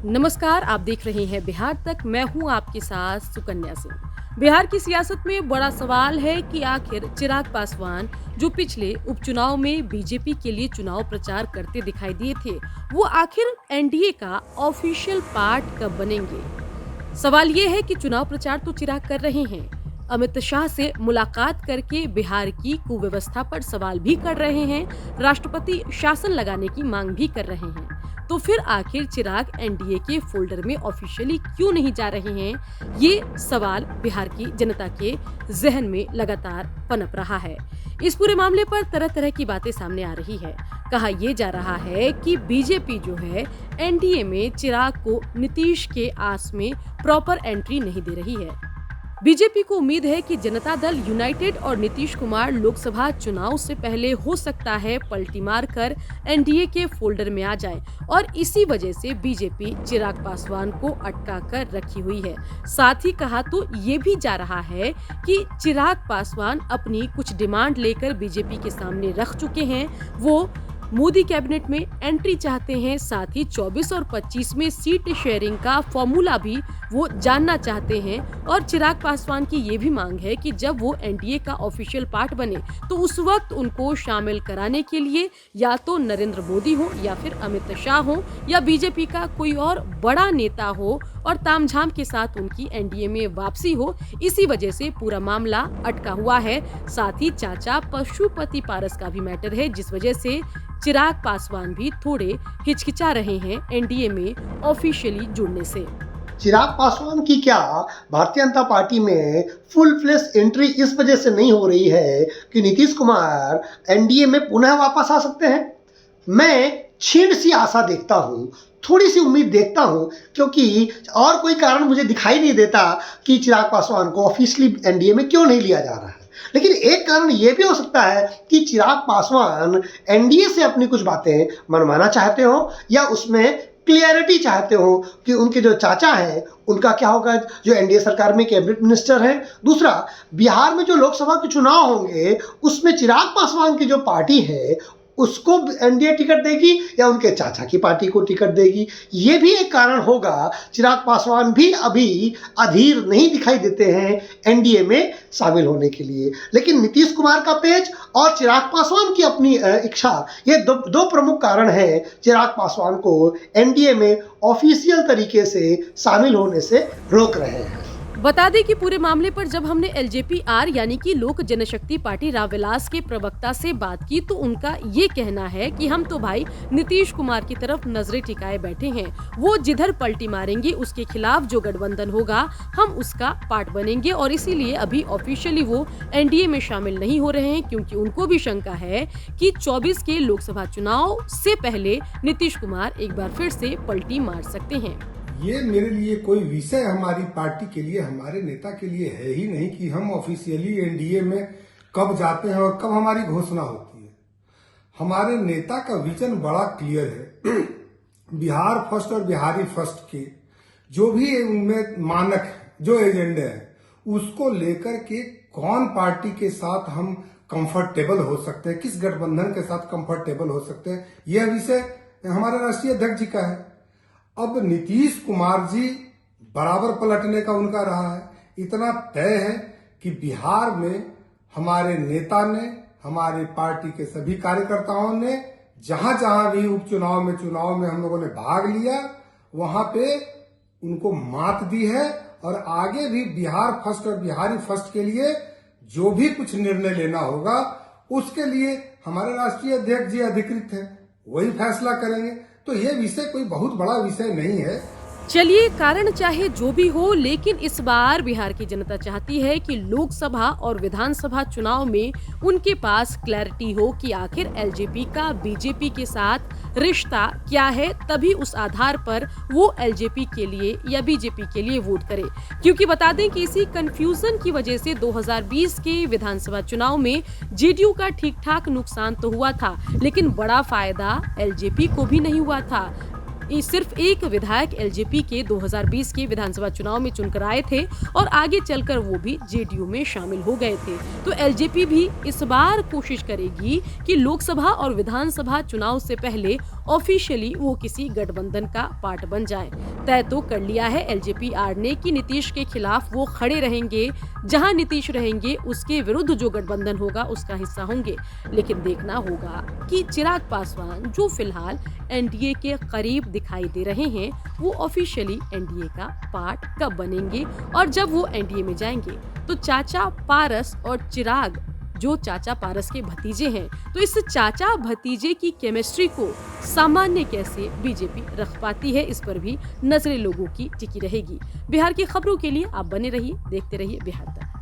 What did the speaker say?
नमस्कार, आप देख रहे हैं बिहार तक। मैं हूं आपके साथ सुकन्या सिंह। बिहार की सियासत में बड़ा सवाल है कि आखिर चिराग पासवान जो पिछले उपचुनाव में बीजेपी के लिए चुनाव प्रचार करते दिखाई दिए थे, वो आखिर एनडीए का ऑफिशियल पार्ट कब बनेंगे। सवाल ये है कि चुनाव प्रचार तो चिराग कर रहे हैं, अमित शाह से मुलाकात करके बिहार की कुव्यवस्था पर सवाल भी कर रहे हैं, राष्ट्रपति शासन लगाने की मांग भी कर रहे हैं। तो फिर आखिर चिराग एनडीए के फोल्डर में ऑफिशियली क्यों नहीं जा रहे हैं, ये सवाल बिहार की जनता के जहन में लगातार पनप रहा है। इस पूरे मामले पर तरह तरह की बातें सामने आ रही है। कहा यह जा रहा है कि बीजेपी जो है एनडीए में चिराग को नीतीश के आस में प्रॉपर एंट्री नहीं दे रही है। बीजेपी को उम्मीद है कि जनता दल यूनाइटेड और नीतीश कुमार लोकसभा चुनाव से पहले हो सकता है पलटी मारकर एनडीए के फोल्डर में आ जाए और इसी वजह से बीजेपी चिराग पासवान को अटका कर रखी हुई है। साथ ही कहा तो ये भी जा रहा है कि चिराग पासवान अपनी कुछ डिमांड लेकर बीजेपी के सामने रख चुके हैं। वो मोदी कैबिनेट में एंट्री चाहते हैं, साथ ही 24 और 25 में सीट शेयरिंग का फॉर्मूला भी वो जानना चाहते हैं। और चिराग पासवान की ये भी मांग है कि जब वो एनडीए का ऑफिशियल पार्ट बने तो उस वक्त उनको शामिल कराने के लिए या तो नरेंद्र मोदी हो या फिर अमित शाह हो या बीजेपी का कोई और बड़ा नेता हो और तामझाम के साथ उनकी एनडीए में वापसी हो। इसी वजह से पूरा मामला अटका हुआ है। साथ ही चाचा पशुपति पारस का भी मैटर है, जिस वजह से चिराग पासवान भी थोड़े हिचकिचा रहे हैं एनडीए में ऑफिशियली जुड़ने से। चिराग पासवान की क्या भारतीय जनता पार्टी में फुल फ्लेश एंट्री इस वजह से नहीं हो रही है कि नीतीश कुमार एनडीए में पुनः वापस आ सकते हैं? मैं क्षीण सी आशा देखता हूँ, थोड़ी सी उम्मीद देखता हूँ, क्योंकि और कोई कारण मुझे दिखाई नहीं देता कि चिराग पासवान को ऑफिशियली एनडीए में क्यों नहीं लिया जा रहा है। लेकिन एक कारण यह भी हो सकता है कि चिराग पासवान एनडीए से अपनी कुछ बातें मनवाना चाहते हो या उसमें क्लियरिटी चाहते हो कि उनके जो चाचा हैं उनका क्या होगा, जो एनडीए सरकार में कैबिनेट मिनिस्टर हैं। दूसरा, बिहार में जो लोकसभा के चुनाव होंगे उसमें चिराग पासवान की जो पार्टी है उसको एनडीए टिकट देगी या उनके चाचा की पार्टी को टिकट देगी, ये भी एक कारण होगा। चिराग पासवान भी अभी अधीर नहीं दिखाई देते हैं एनडीए में शामिल होने के लिए। लेकिन नीतीश कुमार का पेच और चिराग पासवान की अपनी इच्छा, ये दो प्रमुख कारण हैं चिराग पासवान को एनडीए में ऑफिशियल तरीके से शामिल होने से रोक रहे हैं। बता दें कि पूरे मामले पर जब हमने एलजेपी-आर यानी कि लोक जनशक्ति पार्टी रामविलास के प्रवक्ता से बात की तो उनका ये कहना है कि हम तो भाई नीतीश कुमार की तरफ नजरें टिकाए बैठे हैं, वो जिधर पलटी मारेंगे उसके खिलाफ जो गठबंधन होगा हम उसका पार्ट बनेंगे और इसीलिए अभी ऑफिशियली वो एनडीए में शामिल नहीं हो रहे हैं, क्योंकि उनको भी शंका है कि 24 के लोकसभा चुनाव से पहले नीतीश कुमार एक बार फिर से पलटी मार सकते हैं। ये मेरे लिए कोई विषय हमारी पार्टी के लिए, हमारे नेता के लिए है ही नहीं कि हम ऑफिशियली एनडीए में कब जाते हैं और कब हमारी घोषणा होती है। हमारे नेता का विजन बड़ा क्लियर है। बिहार फर्स्ट और बिहारी फर्स्ट के जो भी उनमें मानक है, जो एजेंडे है, उसको लेकर के कौन पार्टी के साथ हम कंफर्टेबल हो सकते हैं, किस गठबंधन के साथ कंफर्टेबल हो सकते हैं, यह विषय हमारे राष्ट्रीय अध्यक्ष जी का है। अब नीतीश कुमार जी बराबर पलटने का उनका रहा है। इतना तय है कि बिहार में हमारे नेता ने, हमारे पार्टी के सभी कार्यकर्ताओं ने जहां जहां भी उपचुनाव में, चुनाव में हम लोगों ने भाग लिया, वहां पे उनको मात दी है। और आगे भी बिहार फर्स्ट और बिहारी फर्स्ट के लिए जो भी कुछ निर्णय लेना होगा उसके लिए हमारे राष्ट्रीय अध्यक्ष जी अधिकृत हैं, वही फैसला करेंगे। तो ये विषय कोई बहुत बड़ा विषय नहीं है। चलिए, कारण चाहे जो भी हो, लेकिन इस बार बिहार की जनता चाहती है कि लोकसभा और विधानसभा चुनाव में उनके पास क्लैरिटी हो कि आखिर एलजेपी का बीजेपी के साथ रिश्ता क्या है, तभी उस आधार पर वो एलजेपी के लिए या बीजेपी के लिए वोट करे। क्योंकि बता दें कि इसी कंफ्यूजन की वजह से 2020 के विधानसभा चुनाव में जेडीयू का ठीक ठाक नुकसान तो हुआ था, लेकिन बड़ा फायदा एलजेपी को भी नहीं हुआ था। सिर्फ एक विधायक एलजेपी के 2020 के विधानसभा चुनाव में चुनकर आए थे और आगे चलकर वो भी जेडीयू में शामिल हो गए थे। तो एलजेपी भी इस बार कोशिश करेगी कि लोकसभा और विधानसभा चुनाव से पहले ऑफिशियली वो किसी गठबंधन का पार्ट बन जाएं। तय तो कर लिया है एलजेपी-आर ने कि नीतीश के खिलाफ वो खड़े रहेंगे, जहां नीतीश रहेंगे उसके विरुद्ध जो गठबंधन होगा उसका हिस्सा होंगे। लेकिन देखना होगा कि चिराग पासवान जो फिलहाल एनडीए के करीब दिखाई दे रहे हैं, वो ऑफिशियली एनडीए का पार्ट कब बनेंगे, और जब वो एनडीए में जाएंगे तो चाचा पारस और चिराग जो चाचा पारस के भतीजे हैं, तो इस चाचा भतीजे की केमिस्ट्री को सामान्य कैसे बीजेपी रख पाती है, इस पर भी नजरें लोगों की टिकी रहेगी। बिहार की खबरों के लिए आप बने रहिए, देखते रहिए बिहार तक।